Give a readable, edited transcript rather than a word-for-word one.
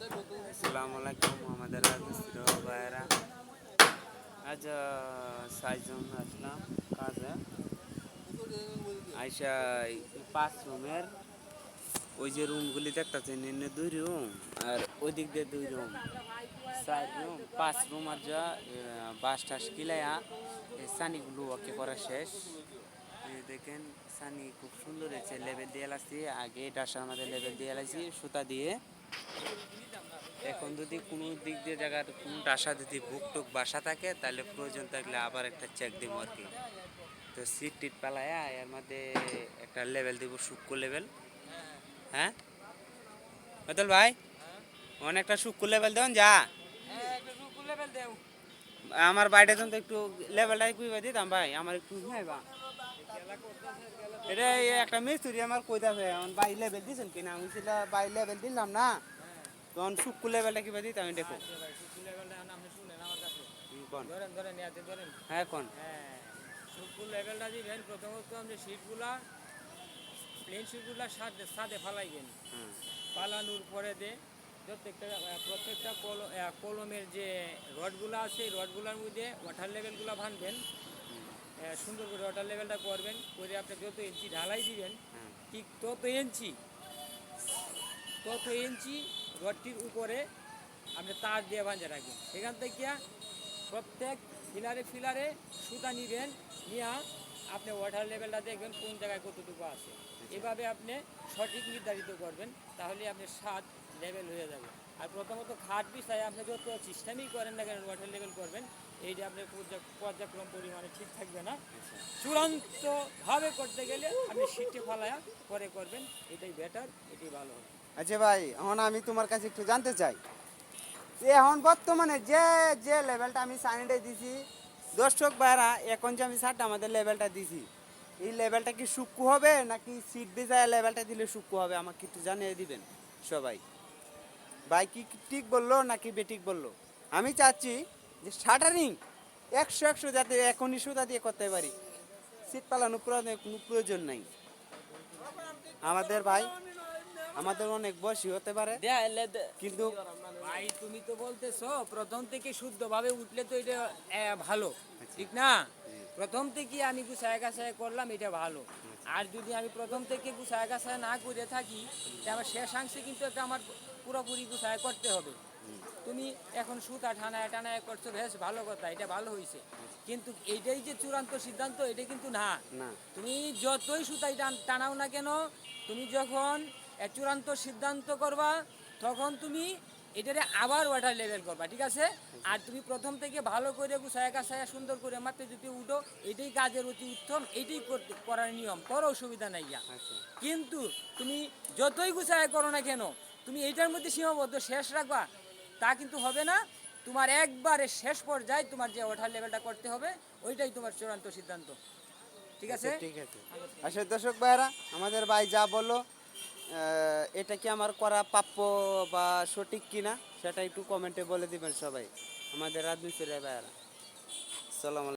আসসালামু আলাইকুম আমাদের রাজমিস্ত্রি ভাইয়েরা। আজ 6 জন আসলাম কাজে। আইসা 5 রুমের ওই যে রুমগুলি দেখতেছেন, এনে 2 রুম আর ওই দিক দিয়ে 2 রুম, 4 রুম 5 রুম। আর যা বাস টাস কিলাইয়া সানিগুলো ওকে করা শেষ। এই দেখেন সানি খুব সুন্দর হয়েছে, লেবেল দিয়ে লাগছি। আগে ডাসার মধ্যে লেবেল দিয়ে লাগছি সুতা দিয়ে। এখন যদি কোনো দিক দিয়ে জায়গার কোনো ডাসা যদি বুক টুক বাসা থাকে, তাহলে প্রয়োজন থাকলে আবার একটা চেক দিব আর কি। তো সিট টিট পালায়া এর মধ্যে একটা লেভেল দিব, সূক্ষ্ম লেভেল। হ্যাঁ বদল ভাই, অনেকটা সূক্ষ্ম লেভেল দেন যা। আমার বাইরে তো একটু লেভেলটা কুইবা দিতাম ভাই, আমার একটু বা এটা একটা মিস্ত্রি আমার কইতাছে এখন বাই লেভেল দিয়েছেন কিনা। আমি সেটা বাই লেভেল দিলাম না, তখন সূক্ষ্ম লেভেলটা কিবা দিতাম আমি দেখো। কোন হ্যাঁ কোন সুকুল লেভেলটা দিবেন। প্রথমত আপনি সিটগুলা প্লেন সিটগুলা সাদে ফালাইবেন। ফালানোর পরে প্রত্যেকটা কলমের যে রডগুলো আছে এই রডগুলোর মধ্যে ওয়াটার লেভেলগুলো ভাঙবেন। সুন্দর করে ওয়াটার লেভেলটা করবেন, করে আপনি যত ইঞ্চি ঢালাই দিবেন ঠিক তত ইঞ্চি রডটির উপরে আপনি তার দিয়ে বাঁধে রাখবেন। সেখান থেকে প্রত্যেক ফিলারে সুতা নিবেন, নিয়ে আপনি ওয়াটার লেভেলটা দেখবেন কোন জায়গায় কতটুকু আছে। এভাবে আপনি সঠিক নির্ধারিত করবেন, তাহলে আপনি 7 লেভেল হয়ে যাবে। আর প্রথমত খাট বিছায় আপনি যত সিস্টেমই করেন না কেন ওয়াটার লেভেল করবেন, এইটা আপনার পর্যায়ক্রম পরিমাণে ঠিক থাকবে না। চূড়ান্তভাবে করতে গেলে আপনি সিটে ফালায়া পরে করবেন, এটাই বেটার, এটাই ভালো হবে। আচ্ছা ভাই, এখন আমি তোমার কাছে একটু জানতে চাই যে এখন বর্তমানে যে যে লেভেলটা আমি সাইনডে দিছি, দর্শক ভাইরা এখন যে আমি সারটা আমাদের লেভেলটা দিছি, এই লেভেলটা কি সূক্ষ্ম হবে নাকি সিট বিজায় লেভেলটা দিলে সূক্ষ্ম হবে? আমাকে একটু জানিয়ে দিবেন সবাই। ভাই কি ঠিক বললো নাকি বেঠিক বললো? আমি চাচ্ছি যে শাটারিং 100 যাতে এখনই সুতা দিয়ে করতে পারি, সিট পালানো কোনো প্রয়োজন নাই। আমাদের ভাই আমাদের অনেক বয়সী হতে পারে, কিন্তু ভাই তুমি তো বলতেছো প্রথম থেকে শুদ্ধভাবে উঠলে তো এটা ভালো, ঠিক না? প্রথম থেকে আমি গুছায় গাছায় করলাম, এটা ভালো। আর যদি আমি প্রথম থেকে গুছায় গাছায় না করে থাকি, আমার শেষাংশে কিন্তু একটা আমার পুরোপুরি গুছায় করতে হবে। তুমি এখন সুতা টানায় টানায় করছো, বেশ ভালো কথা, এটা ভালো হয়েছে। কিন্তু এইটাই যে চূড়ান্ত সিদ্ধান্ত, এটা কিন্তু না। তুমি যতই সুতাই টানাও না কেন, তুমি যখন চূড়ান্ত সিদ্ধান্ত করবা, তখন তুমি এটারে আবার ওয়াটার লেভেল করবা, ঠিক আছে? আর তুমি প্রথম থেকে ভালো করে গুছায় গাছায় সুন্দর করে মাপে যদি উঠো, এটাই কাজের অতি উত্তম, এটাই করার নিয়ম, করো, অসুবিধা নাই। কিন্তু তুমি যতই গুছায় করো না কেন, তুমি এইটার মধ্যে সীমাবদ্ধ শেষ রাখবা, তা কিন্তু হবে না। তোমার একবারে শেষ পর্যায়ে তোমার যে ওয়াটার লেভেলটা করতে হবে, ওইটাই তোমার চূড়ান্ত সিদ্ধান্ত, ঠিক আছে? ঠিক আছে। আসলে দর্শক ভাইরা, আমাদের ভাই যা বললো এটা কি আমার করা প্রাপ্য বা সঠিক কিনা, সেটা একটু কমেন্টে বলে দিবেন সবাই, আমাদের রাজমিস্ত্রি ভাইরা। আসসালামু আলাইকুম।